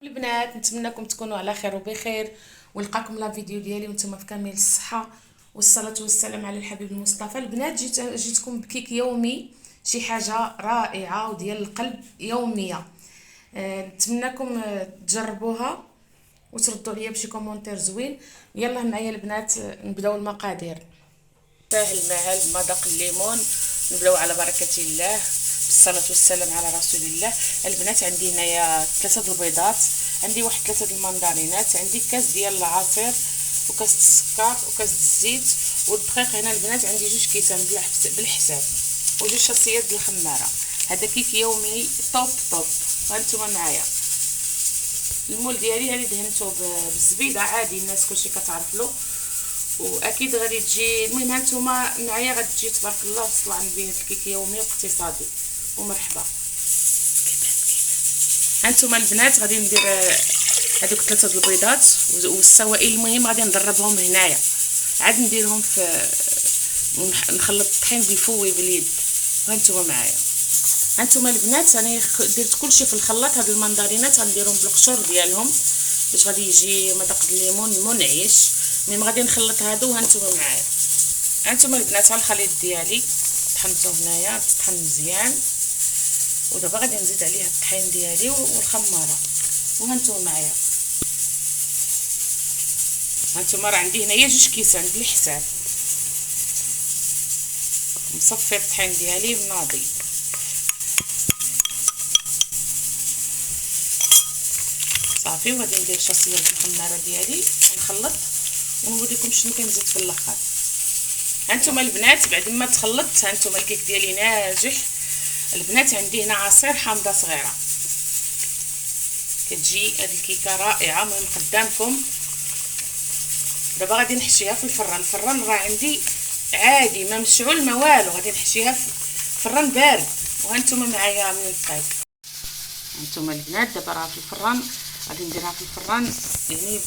البنات نتمنىكم تكونوا على خير وبخير ونلقاكم لا فيديو ديالي وانتم في كامل الصحه والصلاه والسلام على الحبيب المصطفى. البنات جيتكم بكيك يومي، شي حاجه رائعه وديال القلب يوميه. نتمنىكم تجربوها وتردوا عليا بشي كومونتير زوين. يلا معايا البنات نبداو المقادير. ساهل مع مذاق الليمون. نبداو على بركه الله بالصلاه والسلام على رسول الله. البنات عندي هنايا 3 البيضات، عندي واحد 3 المندرينات، عندي كاس ديال العصير وكاس السكر وكاس الزيت والدقيق. هنا البنات عندي 2 كيسان بالحساب و2 شاصيات د الخماره. هذا كيك يومي طوب. هانتوما معايا المول ديالي هذه دهنته بالزبيده عادي، الناس كلشي كتعرف له واكيد غادي تجي. المهم هانتوما معايا غادي تجي تبارك الله وصلوا عند بينات الكيك يومي واقتصادي ومرحبا. هانتوما البنات غادي ندير هذوك 3 البيضات والسوائل. المهم غادي نضربهم هنايا، عاد نديرهم في نخلط الطحين بالفوي باليد. هانتوما معايا. هانتوما البنات راني درت كلشي في الخلاط. هاد المندرينات غنديرهم بالقشور ديالهم باش غادي يجي مذاق الليمون منعش. المهم غادي نخلط هادو. هانتوما معايا. هانتوما البنات ها الخليط ديالي طحنته هنايا تطحن مزيان، ودابا غادي نزيد عليها الطحين ديالي والخماره. وهانتوما معايا. هانتوما راه عندي هنايا 2 كيسان بالحساب. مصفي الطحين ديالي وناضي. صافي وغادي ندير شاصيه الخماره ديالي ونخلط ونوريكم شنو كنزيد في الاخر. هانتوما البنات بعد ما تخلطت، هانتوما الكيك ديالي ناجح البنات. عندي هنا عصير حامضه صغيره كتجي هاد الكيكه رائعه. المهم قدامكم. دابا غادي نحشيها في الفران. الفران راه عندي عادي ما مشعول ما والو، غادي نحشيها في فران بارد. وهانتوما معايا من الطيب. هانتوما البنات دابا راه في الفران، غادي نديرها في الفران يعني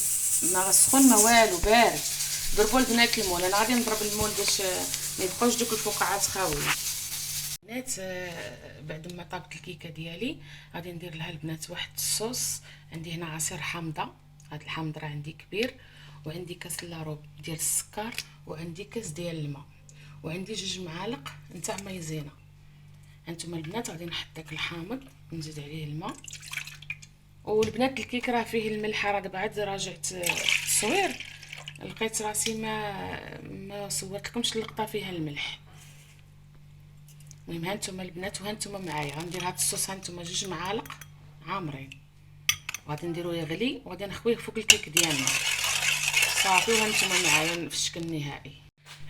ما سخون ما والو بارد. ضربوا البنات المول. انا غادي نضرب المول باش ما يبقاوش دوك الفقاعات خاويين. البنات بعد ما طابت الكيكه ديالي غادي ندير لها البنات واحد الصوص. عندي هنا عصير حامضه، هذا الحامض راه عندي كبير، وعندي كاس لاروب ديال السكر، وعندي كاس ديال الماء، وعندي 2 معالق نتاع مايزينا. هانتوما البنات غادي نحط داك الحامض ونزيد عليه الماء. والبنات الكيك راه فيه الملح. راه دابا عاد راجعت التصوير لقيت راسي ما صورت لكمش اللقطه فيها الملح. المهم هانتوما البنات وهانتوما معايا غندير هاد الصوص. هانتوما 2 معالق عامرين وغادي نديروه يغلي وغادي نخويه فوق الكيك ديالنا. صافي وهانتوما معايا في الشكل النهائي.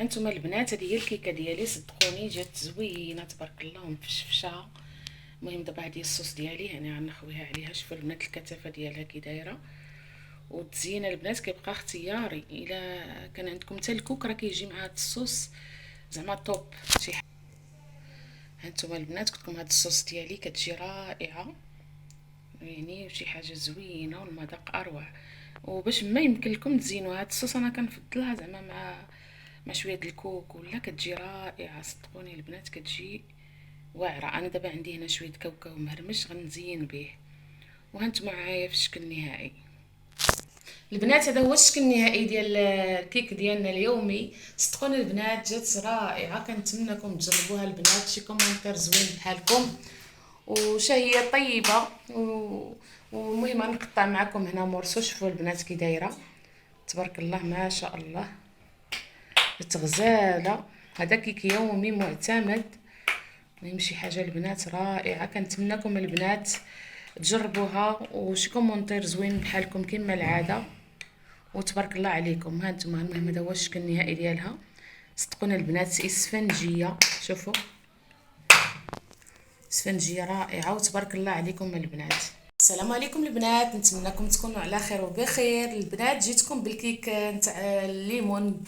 هانتوما البنات هذه هي الكيكه ديالي، صدقوني جات زوينه تبارك الله ومفشفشه. المهم دابا هذه الصوص ديالي يعني غنخويها عليها. شوفوا البنات الكثافه ديالها كي دايره. والتزيين البنات كيبقى اختياري. الا كان عندكم حتى الكوك راه كيجي مع هذا الصوص زعما طوب شي حاجه. هانتوما البنات قلت لكم هذا الصوص ديالي كتجي رائعه يعني شي حاجه زوينه والمذاق اروع. وباش ما يمكن لكم تزينوا هذا الصوص انا كنفضلها زعما مع شويه الكوك ولا كتجي رائعه. صدقوني البنات كتجي واعره. انا دابا عندي هنا شويه كاوكاو مهرمش غنزين به. وهانتوما معايا في الشكل النهائي. البنات هذا هو الشكل النهائي ديال الكيك ديالنا اليومي. صدقوني البنات جات رائعه. كنتمنىكم تجربوها البنات. شي كومونتير زوين بحالكم وشهيه طيبه. والمهم غنقطع معكم هنا مورسو. شوفوا البنات كي دايره تبارك الله ما شاء الله غزاله. هذا كيك يومي معتمد. المهم شي حاجه البنات رائعه. كنتمنىكم البنات تجربوها وشي كومونتير زوين بحالكم كما العاده. وتبارك الله عليكم. هانتوما المهم هذا هو الشكل النهائي ديالها. صدقونا البنات اسفنجيه. شوفوا اسفنجيه رائعه وتبارك الله عليكم البنات. السلام عليكم البنات. نتمنىكم تكونوا على خير وبخير. البنات جيتكم بالكيك نتاع الليمون